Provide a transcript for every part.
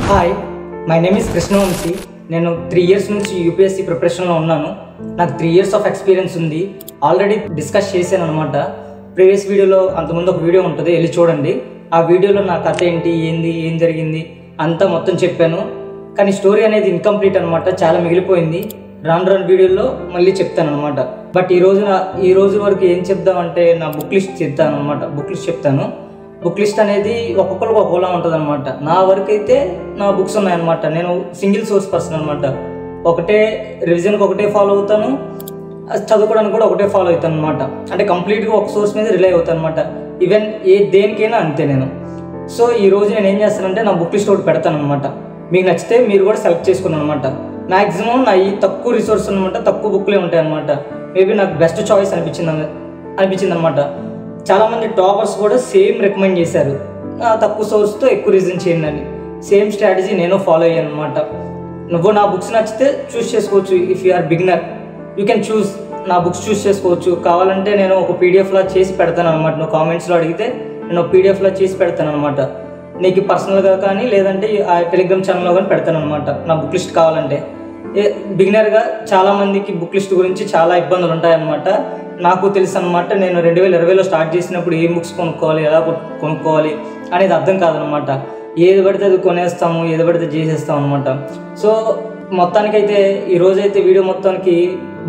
Hi, my name is Krishna Vamsi. నేను 3 years నుంచి UPSC ప్రిపరేషన్లో ఉన్నాను. నాకు 3 years ఆఫ్ ఎక్స్పీరియన్స్ ఉంది. ఆల్రెడీ డిస్కస్ చేశాను అనమాట. ప్రీవియస్ వీడియోలో అంతకుముందు ఒక వీడియో ఉంటుంది, వెళ్ళి చూడండి. ఆ వీడియోలో నా కథ ఏంటి, ఏం జరిగింది అంతా మొత్తం చెప్పాను. కానీ స్టోరీ అనేది ఇన్కంప్లీట్ అనమాట, చాలా మిగిలిపోయింది. రాను వీడియోలో మళ్ళీ చెప్తాను అనమాట. బట్ ఈ రోజు వరకు ఏం చెప్దామంటే నా బుక్ లిస్ట్ చెప్తాను అనమాట. బుక్ లిస్ట్ అనేది ఒక్కొక్కరికి ఒక్కోలా ఉంటుంది అనమాట. నా వరకు అయితే నా బుక్స్ ఉన్నాయన్నమాట. నేను సింగిల్ సోర్స్ పర్సన్ అనమాట. ఒకటే రివిజన్కి ఒకటే ఫాలో అవుతాను, చదువుకోవడానికి కూడా ఒకటే ఫాలో అవుతాను అనమాట. అంటే కంప్లీట్గా ఒక సోర్స్ మీద రిలై అవుతాను అనమాట. ఈవెన్ దేనికైనా అంతే నేను. సో ఈ రోజు నేను ఏం చేస్తానంటే నా బుక్ లిస్ట్ ఒకటి పెడతాను అనమాట. మీకు నచ్చితే మీరు కూడా సెలెక్ట్ చేసుకున్నాను అనమాట. మ్యాక్సిమం నా ఈ తక్కువ రిసోర్స్ అనమాట, తక్కువ బుక్లే ఉంటాయి అనమాట. మేబీ నాకు బెస్ట్ చాయిస్ అనిపించింది అనమాట. చాలామంది టాపర్స్ కూడా సేమ్ రికమెండ్ చేశారు, తక్కువ సోర్స్తో ఎక్కువ రీజన్ చేయండి అని. సేమ్ స్ట్రాటజీ నేను ఫాలో అయ్యాను అనమాట. నువ్వు నా బుక్స్ నచ్చితే చూస్ చేసుకోవచ్చు. If you are beginner you can choose, నా బుక్స్ చూస్ చేసుకోవచ్చు. కావాలంటే నేను ఒక పీడిఎఫ్లా చేసి పెడతాను అనమాట. నువ్వు కామెంట్స్లో అడిగితే నేను ఒక పీడిఎఫ్లా చేసి పెడతాను అనమాట. నీకు పర్సనల్గా కానీ లేదంటే ఆ టెలిగ్రామ్ ఛానల్లో కానీ పెడతాను అనమాట నా బుక్ లిస్ట్ కావాలంటే. బిగినర్గా చాలామందికి బుక్ లిస్ట్ గురించి చాలా ఇబ్బందులు ఉంటాయన్నమాట. నాకు తెలుసు అనమాట. నేను 2020లో స్టార్ట్ చేసినప్పుడు ఏం బుక్స్ కొనుక్కోవాలి, ఎలా కొనుక్కోవాలి అనేది అర్థం కాదనమాట. ఏది పడితే అది కొనేస్తాము, ఏది పడితే చేసేస్తాం అనమాట. సో మొత్తానికైతే ఈరోజైతే వీడియో మొత్తానికి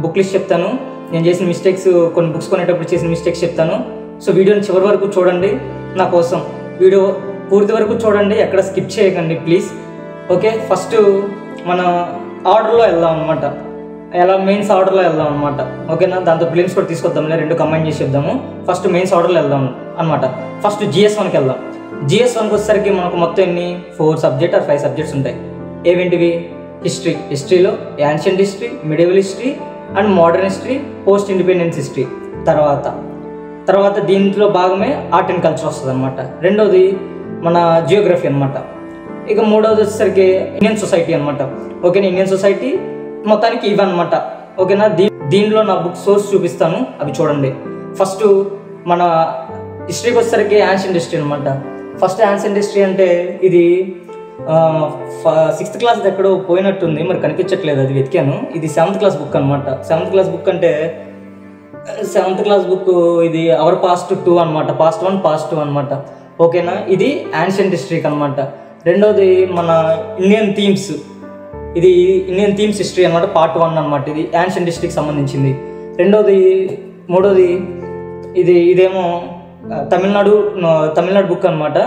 బుక్ లిస్ట్ చెప్తాను. నేను చేసిన మిస్టేక్స్, కొన్ని బుక్స్ కొనేటప్పుడు చేసిన మిస్టేక్స్ చెప్తాను. సో వీడియోని చివరి వరకు చూడండి. నా కోసం వీడియో పూర్తి వరకు చూడండి, ఎక్కడ స్కిప్ చేయకండి ప్లీజ్. ఓకే, ఫస్ట్ మన ఆర్డర్లో వెళ్దాం అనమాట. ఎలా మెయిన్స్ ఆర్డర్లో వెళ్దాం అనమాట. ఓకేనా, దాంతో ప్రిలిమ్స్ కూడా తీసుకొద్దాంలే, రెండు కంబైన్ చేసి చెప్దాము. ఫస్ట్ మెయిన్స్ ఆర్డర్లో వెళ్దాం అనమాట. ఫస్ట్ GS1కి వెళ్దాం. GS1కి వచ్చేసరికి మనకు మొత్తం ఎన్ని 4 సబ్జెక్ట్ ఆర్ 5 సబ్జెక్ట్స్ ఉంటాయి. ఏవేంటివి? హిస్టరీలో ancient history, medieval history and modern history, post independence history. తర్వాత దీంట్లో భాగమే ఆర్ట్ అండ్ కల్చర్ వస్తుంది అనమాట. రెండోది మన జియోగ్రఫీ అనమాట. ఇక మూడవది వచ్చేసరికి ఇండియన్ సొసైటీ అనమాట. ఓకేనా, ఇండియన్ సొసైటీ మొత్తానికి ఇవన్నమాట. ఓకేనా, దీనిలో నా బుక్ సోర్స్ చూపిస్తాను, అవి చూడండి. ఫస్ట్ మన హిస్టరీకి వచ్చేసరికి యాన్షియంట్ హిస్టరీ అనమాట. ఫస్ట్ యాన్షియంట్ హిస్టరీ అంటే ఇది 6th క్లాస్ ఎక్కడో పోయినట్టుంది, మరి కనిపించట్లేదు, అది వెతికాను. ఇది 7th క్లాస్ బుక్ అనమాట. 7th క్లాస్ బుక్ అంటే 7th క్లాస్ బుక్ ఇది అవర్ పాస్ట్ 2 అనమాట. పాస్ట్ 1 పాస్ట్ 2 అనమాట. ఓకేనా, ఇది యాన్షియంట్ హిస్టరీకి అనమాట. రెండోది మన ఇండియన్ థీమ్స్, ఇది ఇండియన్ థీమ్స్ హిస్టరీ అనమాట, పార్ట్ 1 అనమాట. ఇది యాన్షియంట్ హిస్టరీకి సంబంధించింది. మూడోది ఇదేమో తమిళనాడు బుక్ అనమాట.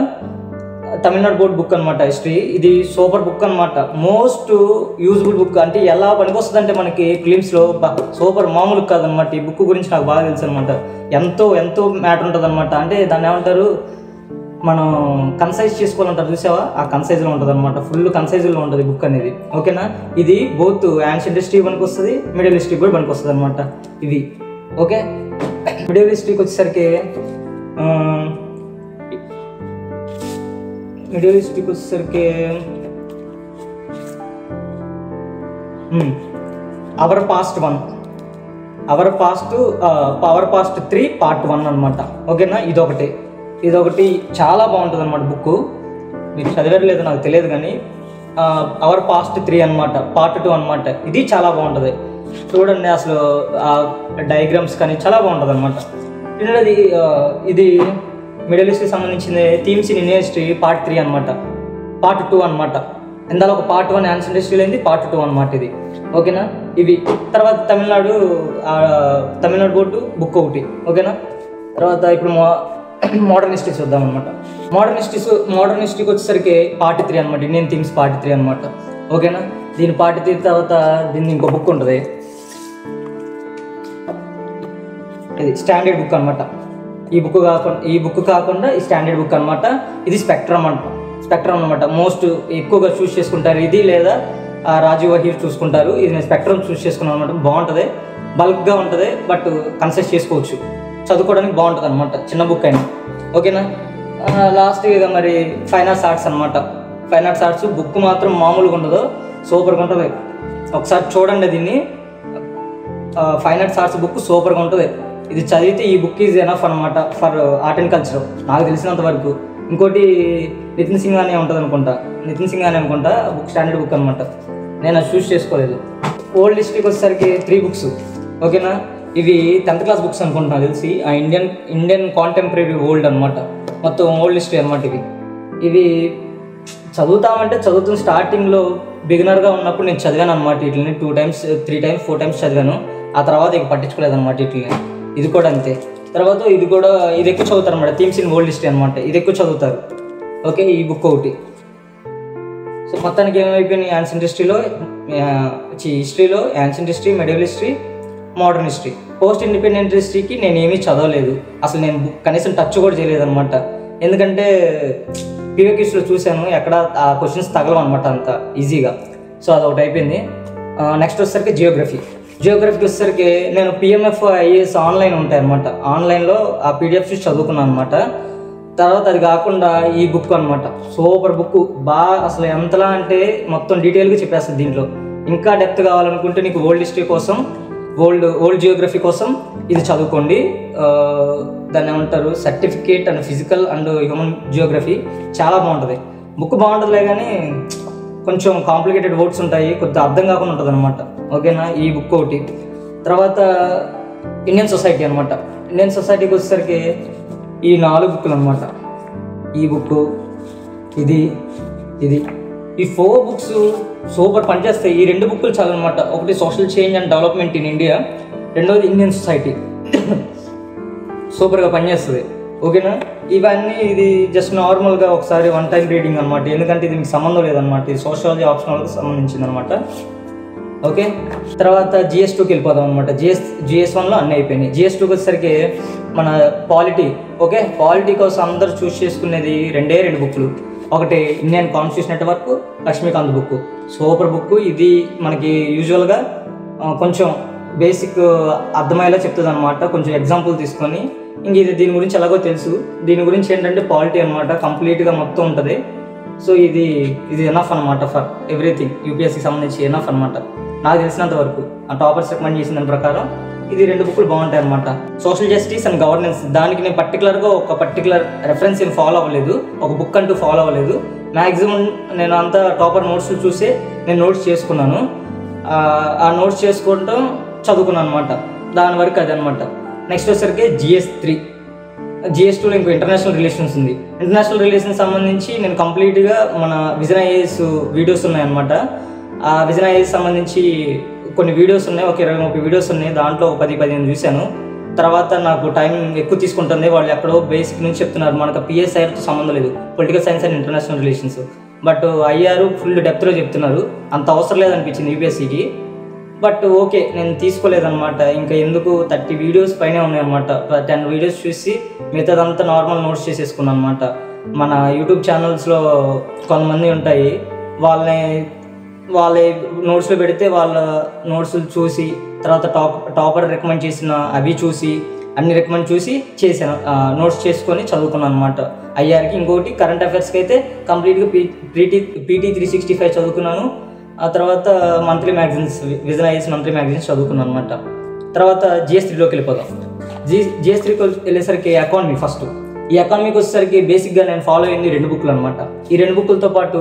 తమిళనాడు బోర్డ్ బుక్ అనమాట హిస్టరీ. ఇది సూపర్ బుక్ అనమాట, మోస్ట్ యూజ్ఫుల్ బుక్. అంటే ఎలా పనికొస్తుంది అంటే మనకి ఫిలిమ్స్లో సూపర్, మామూలు కాదనమాట. ఈ బుక్ గురించి నాకు బాగా తెలుసు అనమాట. ఎంతో మ్యాటర్ ఉంటుంది అనమాట. అంటే దాన్ని ఏమంటారు, మనం కన్సైజ్ చేసుకోవాలంటారు చూసావా, ఆ కన్సైజ్లో ఉంటుంది అనమాట. ఫుల్ కన్సైజ్లో ఉంటుంది బుక్ అనేది. ఓకేనా, ఇది బోత్ యాన్షియంట్ హిస్టరీ పనికి వస్తుంది, మిడిల్ హిస్టరీ కూడా పనికి వస్తుంది అనమాట ఇది. ఓకే, మిడిల్ హిస్టరీకి వచ్చేసరికి అవర్ పాస్ట్ 3 పార్ట్ 1 అనమాట. ఓకేనా, ఇదొకటి చాలా బాగుంటుంది అనమాట బుక్. మీరు చదివారు లేదో నాకు తెలియదు కానీ అవర్ పాస్ట్ 3 అనమాట, పార్ట్ 2 అనమాట. ఇది చాలా బాగుంటుంది చూడండి. అసలు డయాగ్రామ్స్ కానీ చాలా బాగుంటుంది అనమాట. ఇది మిడిల్ హిస్టరీకి సంబంధించిన themes in Indian history part 3 అనమాట, పార్ట్ 2 అనమాట. ఇందులో ఒక పార్ట్ 1 యాన్షియంట్ హిస్టరీ అయింది, పార్ట్ 2 అనమాట ఇది. ఓకేనా, ఇవి తర్వాత తమిళనాడు బోర్డు బుక్ ఒకటి. ఓకేనా, తర్వాత ఇప్పుడు మోడర్న్ హిస్టరీ చూద్దాం అనమాట. మోడర్న్ హిస్టరీకి వచ్చేసరికి పార్ట్ 3 అనమాట, ఇండియన్ థీమ్స్ పార్ట్ 3 అనమాట. ఓకేనా, దీని పార్ట్ 3 తర్వాత దీన్ని ఇంకో బుక్ ఉంటుంది, ఇది స్టాండర్డ్ బుక్ అనమాట. ఈ బుక్ కాకుండా ఈ స్టాండర్డ్ బుక్ అనమాట. ఇది స్పెక్ట్రమ్ అనమాట. మోస్ట్ ఎక్కువగా చూస్ చేసుకుంటారు ఇది, లేదా రాజీవ్ వహీర్ చూసుకుంటారు. ఇది నేను స్పెక్ట్రమ్ చూస్ చేసుకున్నాను అనమాట. బాగుంటుంది, బల్క్గా ఉంటుంది, బట్ కన్సెస్ చేసుకోవచ్చు, చదువుకోవడానికి బాగుంటుంది అనమాట, చిన్న బుక్ అయినా. ఓకేనా, లాస్ట్ ఇక మరి ఫైన్ ఆర్ట్స్ అనమాట. ఫైన్ ఆర్ట్స్ బుక్ మాత్రం మామూలుగా ఉండదు, సూపర్గా ఉంటుంది. ఒకసారి చూడండి దీన్ని. ఫైన్ ఆర్ట్స్ బుక్ సూపర్గా ఉంటుంది. ఇది చదివితే ఈ బుక్ ఈజ్ ఎనఫ్ అనమాట ఫర్ ఆర్ట్ అండ్ కల్చర్, నాకు తెలిసినంత వరకు. ఇంకోటి నితిన్ సింగ్ అనే ఉంటుంది అనుకుంటా, బుక్ స్టాండర్డ్ బుక్ అనమాట. నేను అది చూస్ చేసుకోలేదు. ఓల్డ్ హిస్టరీకి వచ్చేసరికి 3 బుక్స్. ఓకేనా, ఇవి 10th క్లాస్ బుక్స్ అనుకుంటున్నాను తెలిసి. ఇండియన్ కాంటెంపరీ ఓల్డ్ అనమాట, మొత్తం ఓల్డ్ హిస్టరీ అనమాట. ఇవి చదువుతున్న స్టార్టింగ్లో బిగినర్గా ఉన్నప్పుడు నేను చదివాను అనమాట. వీటిని 2 times 3 times 4 times చదివాను. ఆ తర్వాత ఇక పట్టించుకోలేదు అనమాట వీటిని. ఇది కూడా అంతే. తర్వాత ఇది ఎక్కువ చదువుతారు అనమాట. థీమ్స్ ఇన్ ఓల్డ్ హిస్టరీ అనమాట, ఇది ఎక్కువ చదువుతారు. ఓకే, ఈ బుక్ ఒకటి. సో మొత్తానికి ఏమైపోయినాయి, యాన్షియంట్ హిస్టరీలో ancient history, medieval history, modern history. Post independent హిస్టరీకి నేను ఏమీ చదవలేదు అసలు. నేను కనీసం టచ్ కూడా చేయలేదు అనమాట. ఎందుకంటే పీవీక్యూస్లో చూశాను, ఎక్కడ ఆ క్వశ్చన్స్ తగలవు అనమాట అంత ఈజీగా. సో అదొకటి అయిపోయింది. నెక్స్ట్ వచ్చేసరికి జియోగ్రఫీకి వచ్చేసరికి నేను PMF IAS ఆన్లైన్ ఉంటాయి అనమాట. ఆన్లైన్లో ఆ PDF చూసి చదువుకున్నాను అనమాట. తర్వాత అది కాకుండా ఈ బుక్ అనమాట, సూపర్ బుక్. బాగా అసలు ఎంతలా అంటే మొత్తం డీటెయిల్గా చెప్పేస్తుంది దీంట్లో. ఇంకా డెప్త్ కావాలనుకుంటే నీకు ఓల్డ్ హిస్టరీ కోసం, ఓల్డ్ జియోగ్రఫీ కోసం ఇది చదువుకోండి. దాన్ని ఏమంటారు, certificate and physical and human Geography. చాలా బాగుంటుంది బుక్. బాగుంటుందిలే కానీ కొంచెం కాంప్లికేటెడ్ వర్డ్స్ ఉంటాయి, కొద్దిగా అర్థం కాకుండా ఉంటుంది అనమాట. ఓకేనా, ఈ బుక్ ఒకటి. తర్వాత ఇండియన్ సొసైటీ అనమాట. ఇండియన్ సొసైటీకి వచ్చేసరికి ఈ 4 బుక్లు అనమాట. ఈ బుక్, ఇది ఈ 4 బుక్స్ సూపర్ పనిచేస్తాయి. ఈ 2 బుక్లు చదవనమాట. ఒకటి social change and development in India, రెండోది ఇండియన్ సొసైటీ. సూపర్గా పనిచేస్తుంది. ఓకేనా, ఇవన్నీ ఇది జస్ట్ నార్మల్గా ఒకసారి 1 time రీడింగ్ అనమాట. ఎందుకంటే ఇది మీకు సంబంధం లేదనమాట, ఇది సోషాలజీ ఆప్షనల్కి సంబంధించింది అనమాట. ఓకే, తర్వాత GS2కి వెళ్ళిపోదాం అనమాట. GS1లో అన్నీ అయిపోయినాయి. GS2కి వచ్చేసరికి మన పాలిటీ. ఓకే, పాలిటీ కోసం అందరూ చూస్ చేసుకునేది 2 బుక్లు. ఒకటి Indian constitution network, Laxmikanth book. Super book. ఇది మనకి యూజువల్గా కొంచెం బేసిక్ అర్థమయ్యేలా చెప్తుంది అనమాట, కొంచెం ఎగ్జాంపుల్ తీసుకొని. ఇంక దీని గురించి ఎలాగో తెలుసు. దీని గురించి ఏంటంటే పాలిటీ అనమాట, కంప్లీట్గా మొత్తం ఉంటుంది. సో ఇది ఎనఫ్ అనమాట ఫర్ ఎవ్రీథింగ్. యూపీఎస్సీకి సంబంధించి ఎనఫ్ అనమాట నాకు తెలిసినంత వరకు. ఆ టాపర్స్ రికమెండ్ చేసిన దాని ప్రకారం ఇది 2 బుక్లు బాగుంటాయి అనమాట. సోషల్ జస్టిస్ అండ్ గవర్నెన్స్, దానికి నేను పర్టికులర్గా ఒక పర్టికులర్ రెఫరెన్స్ ఏం ఫాలో అవ్వలేదు, ఒక బుక్ అంటూ ఫాలో అవ్వలేదు. మ్యాక్సిమం నేను అంతా టాపర్ నోట్స్ చూసే నేను నోట్స్ చేసుకున్నాను. ఆ నోట్స్ చేసుకుంటూ చదువుకున్నాను అనమాట. దాని వరకు అది అనమాట. నెక్స్ట్ వచ్చేసరికి GS2లో ఇంకో ఇంటర్నేషనల్ రిలేషన్స్ ఉంది. ఇంటర్నేషనల్ రిలేషన్స్ సంబంధించి నేను కంప్లీట్గా మన విజన్ IAS వీడియోస్ ఉన్నాయన్నమాట. ఆ విజన్ IAS సంబంధించి కొన్ని వీడియోస్ ఉన్నాయి, ఒక 20-30 వీడియోస్ ఉన్నాయి. దాంట్లో 10-15 చూశాను. తర్వాత నాకు టైం ఎక్కువ తీసుకుంటుంది. వాళ్ళు ఎక్కడో బేసిక్ నుంచి చెప్తున్నారు, మనకు PSIతో సంబంధం లేదు, political science and international relations. But IR full డెప్త్లో చెప్తున్నారు. అంత అవసరం లేదనిపించింది UPSCకి. బట్ ఓకే, నేను తీసుకోలేదన్నమాట. ఇంకా ఎందుకు 30 వీడియోస్ పైనే ఉన్నాయన్నమాట. 10 వీడియోస్ చూసి మిగతాదంతా నార్మల్ నోట్స్ చేసేసుకున్నాను అనమాట. మన యూట్యూబ్ ఛానల్స్లో కొంతమంది ఉంటాయి, వాళ్ళ నోట్స్లో పెడితే వాళ్ళ నోట్స్ చూసి, తర్వాత టాపర్ రికమెండ్ చేసిన అవి చూసి, అన్ని రికమెండ్ చూసి చేశాను, నోట్స్ చేసుకొని చదువుకున్నాను అనమాట IRకి. ఇంకోటి కరెంట్ అఫైర్స్కి అయితే కంప్లీట్గా PT 365 చదువుకున్నాను. ఆ తర్వాత monthly magazines, vision IAS monthly magazines చదువుకున్నాను అనమాట. తర్వాత GS3లోకి వెళ్ళిపోదాం. GS3కి వెళ్ళేసరికి ఎకానమీ ఫస్ట్. ఈ ఎకానమీకి వచ్చేసరికి బేసిక్గా నేను ఫాలో అయింది 2 బుక్లు అనమాట. ఈ 2 బుక్లతో పాటు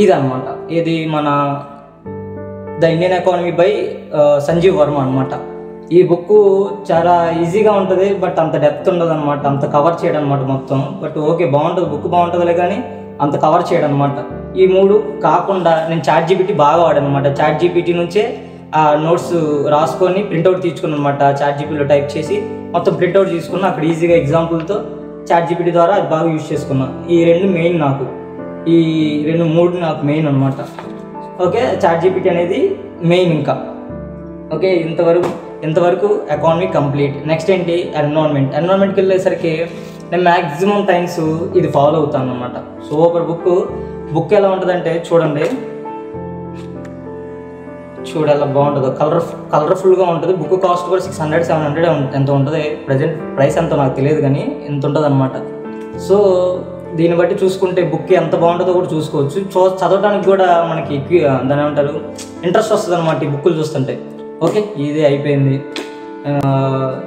ఇది అనమాట, ఇది మన the Indian economy by Sanjeev Verma అనమాట. ఈ బుక్ చాలా ఈజీగా ఉంటుంది, బట్ అంత డెప్త్ ఉండదు అనమాట, అంత కవర్ చేయడం అనమాట మొత్తం. బట్ ఓకే, బాగుంటుంది బుక్, బాగుంటుందిలే కానీ అంత కవర్ చేయడం అనమాట. ఈ 3 కాకుండా నేను ChatGPT బాగా వాడాను అనమాట. ChatGPT నుంచే ఆ నోట్స్ రాసుకొని ప్రింట్అవుట్ తీసుకున్నాను అనమాట. ChatGPTలో టైప్ చేసి మొత్తం ప్రింట్అవుట్ తీసుకున్నా. అక్కడ ఈజీగా ఎగ్జాంపుల్తో ChatGPT ద్వారా అది బాగా యూజ్ చేసుకున్నా. ఈ 2 మెయిన్ నాకు, ఈ 3 నాకు మెయిన్ అనమాట. ఓకే, ChatGPT అనేది మెయిన్. ఇంకా ఓకే, ఇంతవరకు ఎకానమీ కంప్లీట్. నెక్స్ట్ ఏంటి, ఎన్విరాన్మెంట్కి వెళ్ళేసరికి నేను మ్యాక్సిమం టైమ్స్ ఇది ఫాలో అవుతాను అనమాట. సూపర్ బుక్ ఎలా ఉంటుందంటే చూడండి ఎలా బాగుంటుందో, కలర్ఫుల్గా ఉంటుంది. బుక్ కాస్ట్ కూడా 600-700 ఎంత ఉంటుంది. ప్రజెంట్ ప్రైస్ ఎంతో నాకు తెలియదు కానీ ఎంత ఉంటుంది అనమాట. సో దీన్ని బట్టి చూసుకుంటే బుక్ ఎంత బాగుంటుందో కూడా చూసుకోవచ్చు. చదవడానికి కూడా మనకి దాని ఏమంటారు, ఇంట్రెస్ట్ వస్తుంది అనమాట ఈ బుక్కులు చూస్తుంటే. ఓకే, ఇది అయిపోయింది.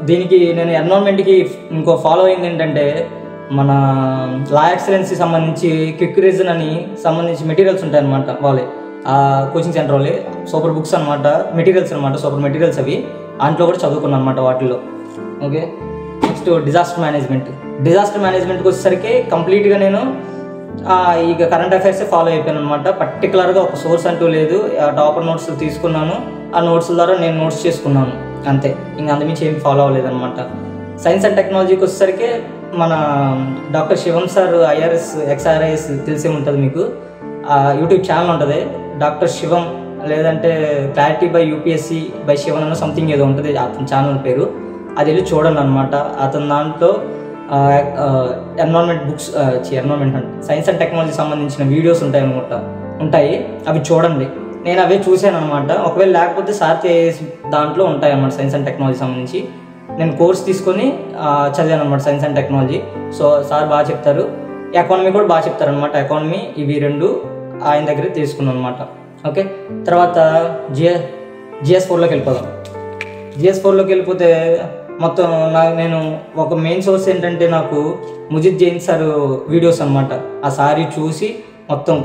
దీనికి నేను ఎన్విరాన్మెంట్కి ఇంకో ఫాలో అయింది ఏంటంటే మన లా ఎక్సలెన్సీ సంబంధించి క్విక్ రీజన్ అని సంబంధించి మెటీరియల్స్ ఉంటాయన్నమాట. వాళ్ళే కోచింగ్ సెంటర్ వాళ్ళే సూపర్ బుక్స్ అనమాట, మెటీరియల్స్ అనమాట, సూపర్ మెటీరియల్స్ అవి. దాంట్లో కూడా చదువుకున్నాను అనమాట వాటిల్లో. ఓకే, నెక్స్ట్ డిజాస్టర్ మేనేజ్మెంట్కి వచ్చేసరికి కంప్లీట్గా నేను ఇక కరెంట్ అఫైర్సే ఫాలో అయిపోయాను అనమాట. పర్టికులర్గా ఒక సోర్స్ అంటూ లేదు. టాపర్ నోట్స్ తీసుకున్నాను, ఆ నోట్స్ ద్వారా నేను నోట్స్ చేసుకున్నాను అంతే. ఇంకా అంతమించి ఏం ఫాలో అవ్వలేదన్నమాట. సైన్స్ అండ్ టెక్నాలజీకి వచ్చేసరికి మన doctor Shivam sir IRS ex IRS తెలిసే ఉంటుంది మీకు. యూట్యూబ్ ఛానల్ ఉంటుంది డాక్టర్ శివం, లేదంటే clarity by UPSC by Shivan అన్న సంథింగ్ ఏదో ఉంటుంది అతని ఛానల్ పేరు. అది వెళ్ళి చూడండి అనమాట. అతని దాంట్లో ఎన్విరాన్మెంట్ అంటే సైన్స్ అండ్ టెక్నాలజీ సంబంధించిన వీడియోస్ ఉంటాయి, అవి చూడండి. నేను అవే చూశాను అనమాట. ఒకవేళ లేకపోతే సార్ దాంట్లో ఉంటాయి అన్నమాట సైన్స్ అండ్ టెక్నాలజీ సంబంధించి. నేను కోర్స్ తీసుకొని చదివాను అనమాట science and technology. So sir బాగా చెప్తారు, ఎకానమీ కూడా బాగా చెప్తారు అనమాట. ఎకానమీ ఇవి రెండు ఆయన దగ్గర తీసుకున్నాను అనమాట. ఓకే, తర్వాత జిఎస్4లోకి వెళ్ళిపోదాం. జిఎస్4లోకి వెళ్ళిపోతే మొత్తం నేను ఒక మెయిన్ సోర్స్ ఏంటంటే నాకు ముజిద్ జైన్ సార్ వీడియోస్ అనమాట. ఆ సారీ చూసి మొత్తం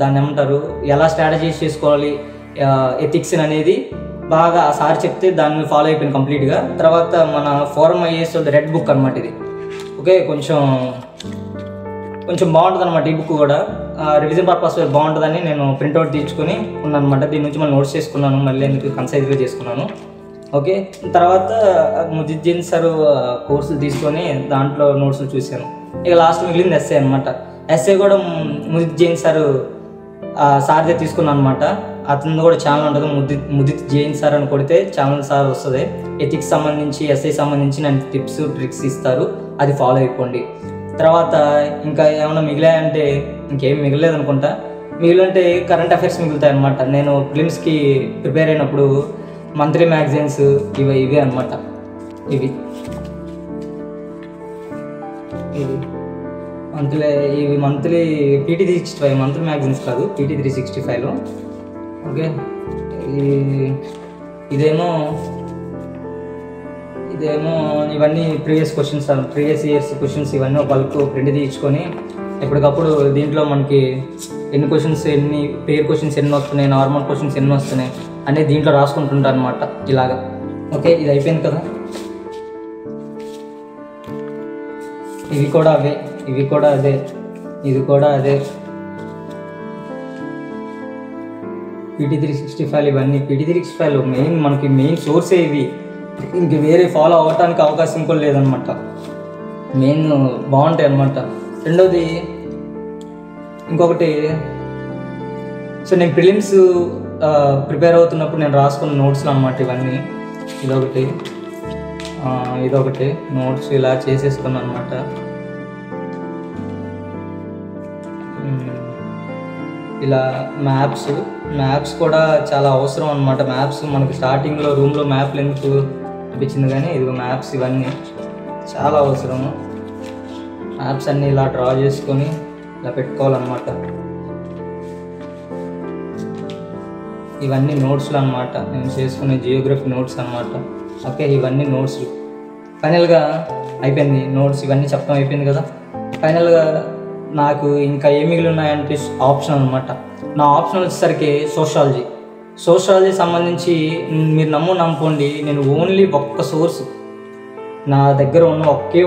దాన్ని ఏమంటారు, ఎలా స్ట్రాటజైజ్ చేసుకోవాలి ఎథిక్స్ అనేది బాగా ఆ సార్ చెప్తే దాన్ని ఫాలో అయిపోయింది కంప్లీట్గా. తర్వాత మన ఫోరం ఐఏఎస్ రెడ్ బుక్ అనమాట ఇది. ఓకే, కొంచెం బాగుంటుంది అనమాట ఈ బుక్ కూడా. రివిజన్ పర్పస్ బాగుంటుందని నేను ప్రింట్అవుట్ తీసుకుని ఉన్నాను అనమాట. దీని నుంచి మళ్ళీ నోట్స్ చేసుకున్నాను, మళ్ళీ ఎందుకు కన్సైజ్గా చేసుకున్నాను. ఓకే, తర్వాత ముజిద్ జైన్ సార్ కోర్సులు తీసుకొని దాంట్లో నోట్స్లు చూశాను. ఇక లాస్ట్ మిగిలింది ఎస్ఏ అనమాట. ఎస్ఏ కూడా ముజిద్ జైన్ సార్దే తీసుకున్నాను అనమాట. అతను కూడా ఛానల్ ఉంటుంది, ముజిద్ జైన్ సార్ అని కొడితే ఛానల్ సార్ వస్తుంది. ఎథిక్స్ సంబంధించి ఎస్ఐ సంబంధించి నేను టిప్స్ ట్రిక్స్ ఇస్తారు, అది ఫాలో అయిపోండి. తర్వాత ఇంకా ఏమైనా మిగిలాయంటే ఇంకేం మిగలేదు అనుకుంటా. మిగిలింటే కరెంట్ అఫైర్స్ మిగులుతాయి అనమాట. నేను ప్రిలిమ్స్కి ప్రిపేర్ అయినప్పుడు మంత్లీ మ్యాగజైన్స్ ఇవే అనమాట. ఇవి మంత్లీ PT365 మంత్లీ మ్యాగజైన్స్ కాదు, PT365లో. ఓకే, ఇదేమో ఇవన్నీ ప్రీవియస్ ఇయర్స్ క్వశ్చన్స్ ఇవన్నీ ఒక బల్క్ ప్రింట్ తీయించుకొని ఎప్పటికప్పుడు దీంట్లో మనకి ఎన్ని క్వశ్చన్స్, ఎన్ని పేర్ క్వశ్చన్స్ ఎన్ని వస్తున్నాయి, నార్మల్ క్వశ్చన్స్ ఎన్ని వస్తున్నాయి అనేది దీంట్లో రాసుకుంటుంటాను అనమాట ఇలాగా. ఓకే, ఇది అయిపోయింది కదా. ఇది కూడా అదే, ఇది కూడా అదే. PT365 ఇవన్నీ PT365లో మనకి మెయిన్ సోర్సే ఇవి. ఇంక వేరే ఫాలో అవ్వటానికి అవకాశం కూడా లేదనమాట. మెయిన్ బాగుంటాయి అనమాట. రెండోది ఇంకొకటి, సో నేను ప్రిలిమ్స్ ప్రిపేర్ అవుతున్నప్పుడు నేను రాసుకున్న నోట్స్లు అనమాట ఇవన్నీ. ఇదొకటి నోట్స్ ఇలా చేసేసుకున్నాను అనమాట. ఇలా మ్యాప్స్ కూడా చాలా అవసరం అనమాట. మ్యాప్స్ మనకి స్టార్టింగ్లో రూమ్లో మ్యాప్లు ఎందుకు అనిపించింది, కానీ ఇదిగో మ్యాప్స్ ఇవన్నీ చాలా అవసరము. మ్యాప్స్ అన్నీ ఇలా డ్రా చేసుకొని ఇలా పెట్టుకోవాలన్నమాట. ఇవన్నీ నోట్స్లు అనమాట, నేను చేసుకునే జియోగ్రఫీ నోట్స్ అనమాట. ఓకే, ఇవన్నీ నోట్స్లు. ఫైనల్గా అయిపోయింది నోట్స్, ఇవన్నీ చెప్పడం అయిపోయింది కదా. ఫైనల్గా నాకు ఇంకా ఏం మిగిలి ఉన్నాయంటే ఆప్షన్ అనమాట. నా ఆప్షన్ వచ్చేసరికి సోషాలజీ సంబంధించి మీరు నమ్ముకోండి, నేను ఓన్లీ ఒక్క సోర్స్ నా దగ్గర ఉన్న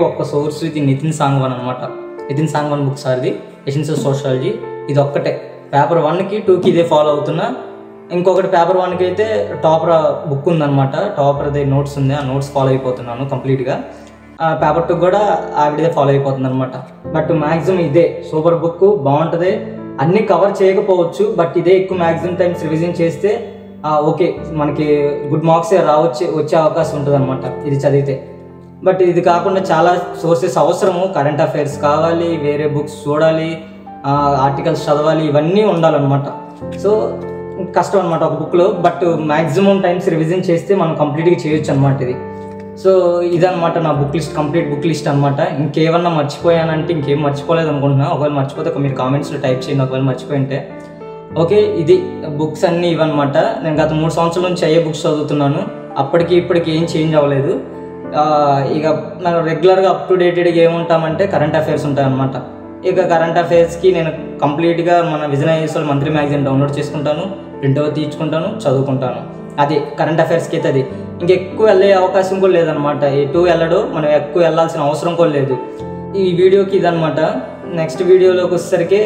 ఒక్క సోర్స్, ఇది నితిన్ సాంగ్వాన్ అనమాట. నితిన్ సాంగ్వాన్ బుక్ సార్ది ఎసెన్షియల్ సోషాలజీ. ఇది ఒక్కటే పేపర్ 1కి 2కి ఇదే ఫాలో అవుతున్నా. ఇంకొకటి పేపర్ 1కి అయితే టాపర్ బుక్ ఉందన్నమాట, టాపర్ది నోట్స్ ఉంది, ఆ నోట్స్ ఫాలో అయిపోతున్నాను కంప్లీట్గా. పేపర్ 2 కూడా ఆవిడదే ఫాలో అయిపోతుంది అనమాట. బట్ మ్యాక్సిమం ఇదే సూపర్ బుక్, బాగుంటుంది. అన్నీ కవర్ చేయకపోవచ్చు, బట్ ఇదే ఎక్కువ మ్యాక్సిమం టైమ్స్ రివిజన్ చేస్తే ఓకే మనకి గుడ్ మార్క్సే వచ్చే అవకాశం ఉంటుంది అనమాట ఇది చదివితే. బట్ ఇది కాకుండా చాలా సోర్సెస్ అవసరము. కరెంట్ అఫైర్స్ కావాలి, వేరే బుక్స్ చూడాలి, ఆర్టికల్స్ చదవాలి, ఇవన్నీ ఉండాలన్నమాట. సో కష్టం అనమాట ఒక బుక్లో. బట్ మ్యాక్సిమం టైమ్స్ రివిజన్ చేస్తే మనం కంప్లీట్గా చేయొచ్చు అనమాట ఇది. సో ఇదనమాట నా కంప్లీట్ బుక్ లిస్ట్ అనమాట. ఇంకేమన్నా మర్చిపోయానంటే ఇంకేం మర్చిపోలేదు అనుకుంటున్నా. ఒకవేళ మర్చిపోతే మీరు కామెంట్స్లో టైప్ చేయండి ఒకవేళ మర్చిపోయింటే. ఓకే, ఇది బుక్స్ అన్నీ ఇవన్నమాట. నేను గత 3 సంవత్సరాల నుంచి అయ్యే బుక్స్ చదువుతున్నాను. అప్పటికి ఇప్పటికి ఏం చేంజ్ అవ్వలేదు. ఇక మనం రెగ్యులర్గా అప్ టు డేటెడ్గా ఏముంటామంటే కరెంట్ అఫైర్స్ ఉంటాయన్నమాట. ఇక కరెంట్ అఫైర్స్కి నేను కంప్లీట్గా మన vision ISL monthly magazine download చేసుకుంటాను, ప్రింట్అవుట్ తీర్చుకుంటాను, చదువుకుంటాను. అది కరెంట్ అఫైర్స్కి అయితే అది ఇంకెక్కువ వెళ్ళే అవకాశం కూడా లేదనమాట. ఎటు వెళ్ళడు, మనం ఎక్కువ వెళ్ళాల్సిన అవసరం కూడా లేదు. ఈ వీడియోకి ఇదనమాట. నెక్స్ట్ వీడియోలోకి వచ్చేసరికి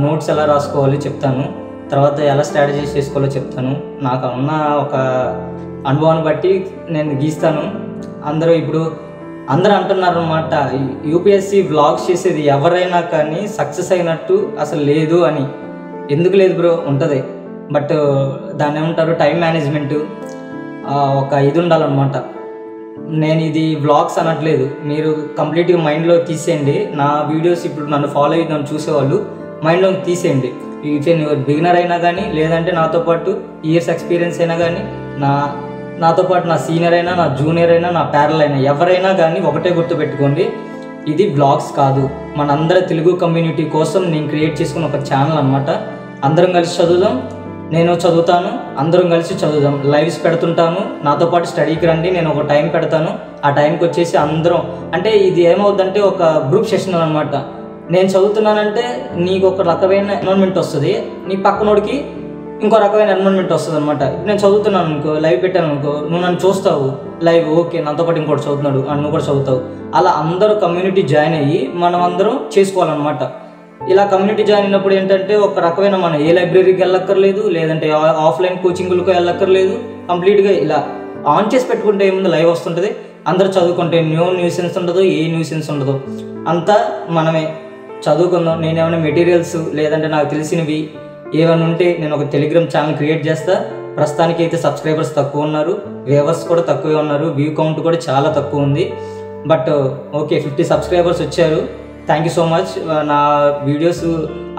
నోట్స్ ఎలా రాసుకోవాలి చెప్తాను, తర్వాత ఎలా స్ట్రాటజీస్ చేసుకోవాలో చెప్తాను. నాకు ఉన్న ఒక అనుభవాన్ని బట్టి నేను గీస్తాను. అందరూ అంటున్నారు అనమాట, యూపీఎస్సీ వ్లాగ్స్ చేసేది ఎవరైనా కానీ సక్సెస్ అయినట్టు అసలు లేదు అని. ఎందుకు లేదు బ్రో, ఉంటుంది. బట్ దాన్ని ఏమంటారు, టైం మేనేజ్మెంట్ ఒక ఇది ఉండాలన్నమాట. నేను ఇది వ్లాగ్స్ అనట్లేదు, మీరు కంప్లీట్గా మైండ్లో తీసేయండి. నా వీడియోస్ ఇప్పుడు నన్ను ఫాలో అయ్యి నన్ను చూసేవాళ్ళు మైండ్లో తీసేయండి. బిగినర్ అయినా కానీ, లేదంటే నాతో పాటు ఇయర్స్ ఎక్స్పీరియన్స్ అయినా కానీ, నాతో పాటు నా సీనియర్ అయినా, నా జూనియర్ అయినా, నా ప్యారల్ అయినా ఎవరైనా కానీ ఒకటే గుర్తుపెట్టుకోండి, ఇది వ్లాగ్స్ కాదు, మనందరి తెలుగు కమ్యూనిటీ కోసం నేను క్రియేట్ చేసుకున్న ఒక ఛానల్ అనమాట. అందరం కలిసి చదువుదాం, నేను చదువుతాను, అందరం కలిసి చదువుదాం. లైవ్స్ పెడుతుంటాను, నాతో పాటు స్టడీకి రండి, నేను ఒక టైం పెడతాను. ఆ టైంకి వచ్చేసి అందరం, అంటే ఇది ఏమవుతుందంటే ఒక గ్రూప్ సెషన్ అనమాట. నేను చదువుతున్నానంటే నీకు ఒక రకమైన ఎన్విరాన్మెంట్ వస్తుంది, నీ పక్కనోడికి ఇంకో రకమైన ఎన్విరాన్మెంట్ వస్తుంది అనమాట. నేను చదువుతున్నాను అనుకో, లైవ్ పెట్టాను అనుకో, నువ్వు నన్ను చూస్తావు లైవ్, ఓకే నాతో పాటు ఇంకోటి చదువుతున్నాడు, నువ్వు కూడా చదువుతావు. అలా అందరూ కమ్యూనిటీ జాయిన్ అయ్యి మనం అందరం చేసుకోవాలన్నమాట. ఇలా కమ్యూనిటీ జాయిన్ అయినప్పుడు ఏంటంటే ఒక రకమైన మనం ఏ లైబ్రరీకి వెళ్ళక్కర్లేదు, లేదంటే ఆఫ్లైన్ కోచింగ్లకు వెళ్ళక్కర్లేదు. కంప్లీట్గా ఇలా ఆన్ చేసి పెట్టుకుంటే ఏముంది, లైవ్ వస్తుంటుంది, అందరూ చదువుకుంటే న్యూసెన్స్ ఉండదు, ఏ న్యూసెన్స్ ఉండదు, అంతా మనమే చదువుకుందాం. నేనేమైనా మెటీరియల్స్ లేదంటే నాకు తెలిసినవి ఏమైనా ఉంటే నేను ఒక టెలిగ్రామ్ ఛానల్ క్రియేట్ చేస్తా. ప్రస్తుతానికి అయితే సబ్స్క్రైబర్స్ తక్కువ ఉన్నారు, వ్యూవర్స్ కూడా తక్కువే ఉన్నారు, వ్యూ కౌంట్ కూడా చాలా తక్కువ ఉంది. బట్ ఓకే, 50 సబ్స్క్రైబర్స్ వచ్చారు. Thank you so much. నా వీడియోస్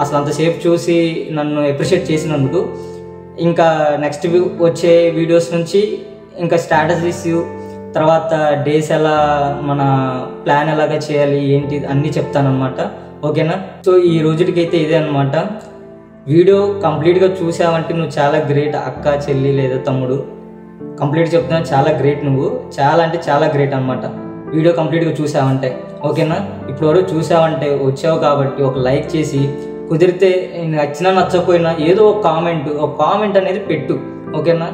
అసలు అంతసేపు చూసి నన్ను అప్రిషియేట్ చేసినందుకు. ఇంకా నెక్స్ట్ వచ్చే వీడియోస్ నుంచి ఇంకా స్ట్రాటజీస్, తర్వాత డేస్ ఎలా, మన ప్లాన్ ఎలాగా చేయాలి ఏంటి అన్నీ చెప్తానమాట. ఓకేనా? సో ఈ రోజుటికైతే ఇదే అనమాట. వీడియో కంప్లీట్గా చూసావంటే నువ్వు చాలా గ్రేట్ అక్క, చెల్లి లేదా తమ్ముడు. కంప్లీట్ చెప్తున్నా, చాలా గ్రేట్, నువ్వు చాలా అంటే చాలా గ్రేట్ అనమాట. వీడియో కంప్లీట్గా చూసావంటే, ఓకేనా? ఇప్పటివరకు చూసావంటే వచ్చావు కాబట్టి ఒక లైక్ చేసి, కుదిరితే నచ్చినా నచ్చకపోయినా ఏదో ఒక కామెంట్ అనేది పెట్టు, ఓకేనా?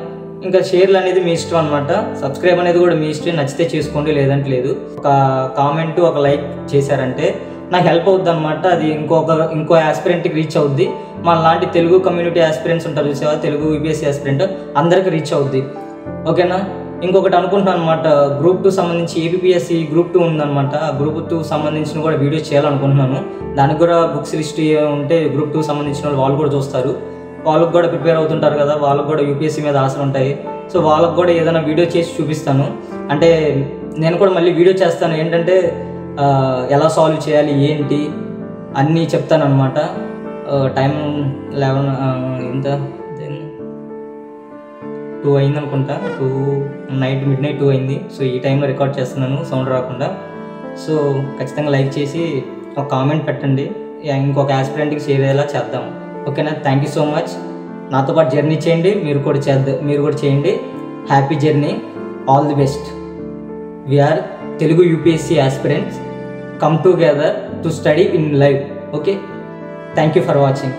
ఇంకా షేర్లు అనేది మీ ఇష్టం అనమాట. సబ్స్క్రైబ్ అనేది కూడా మీ ఇష్టం, నచ్చితే చేసుకోండి, లేదంటే లేదు. ఒక కామెంట్, ఒక లైక్ చేశారంటే నాకు హెల్ప్ అవుద్ది అనమాట. అది ఇంకో ఆస్పిరెంట్కి రీచ్ అవుద్ది. మన లాంటి తెలుగు కమ్యూనిటీ ఆస్పిరెంట్స్ ఉంటారు చూసేవా, తెలుగు యూపీఎస్సీ ఆస్పిరెంట్, అందరికి రీచ్ అవుద్ది, ఓకేనా? ఇంకొకటి అనుకుంటున్నాను అనమాట, గ్రూప్ 2 సంబంధించి ఏపీఎస్సీ గ్రూప్ 2 ఉందన్నమాట. ఆ గ్రూప్ 2 సంబంధించిన కూడా వీడియో చేయాలనుకుంటున్నాను. దానికి కూడా బుక్స్ లిస్ట్ ఉంటే గ్రూప్ 2 సంబంధించిన వాళ్ళు కూడా చూస్తారు. వాళ్ళకు కూడా ప్రిపేర్ అవుతుంటారు కదా, వాళ్ళకు కూడా యూపీఎస్సీ మీద ఆశలు ఉంటాయి. సో వాళ్ళకు కూడా ఏదైనా వీడియో చేసి చూపిస్తాను. అంటే నేను కూడా మళ్ళీ వీడియో చేస్తాను, ఏంటంటే ఎలా సాల్వ్ చేయాలి ఏంటి అన్నీ చెప్తాను అనమాట. టైం 11 ఇంత 2 అయింది అనుకుంటా, నైట్ మిడ్నైట్ 2 అయింది. సో ఈ టైంలో రికార్డ్ చేస్తున్నాను సౌండ్ రాకుండా. సో ఖచ్చితంగా లైక్ చేసి ఒక కామెంట్ పెట్టండి, ఇంకొక ఆస్పిరెంట్కి షేర్ అయ్యేలా చేద్దాం, ఓకేనా? Thank you so much. నాతో పాటు జర్నీ చేయండి, మీరు కూడా చేయండి. Happy journey, all the best. We are Telugu UPSC aspirants, come together to study in live. Okay, thank you for watching.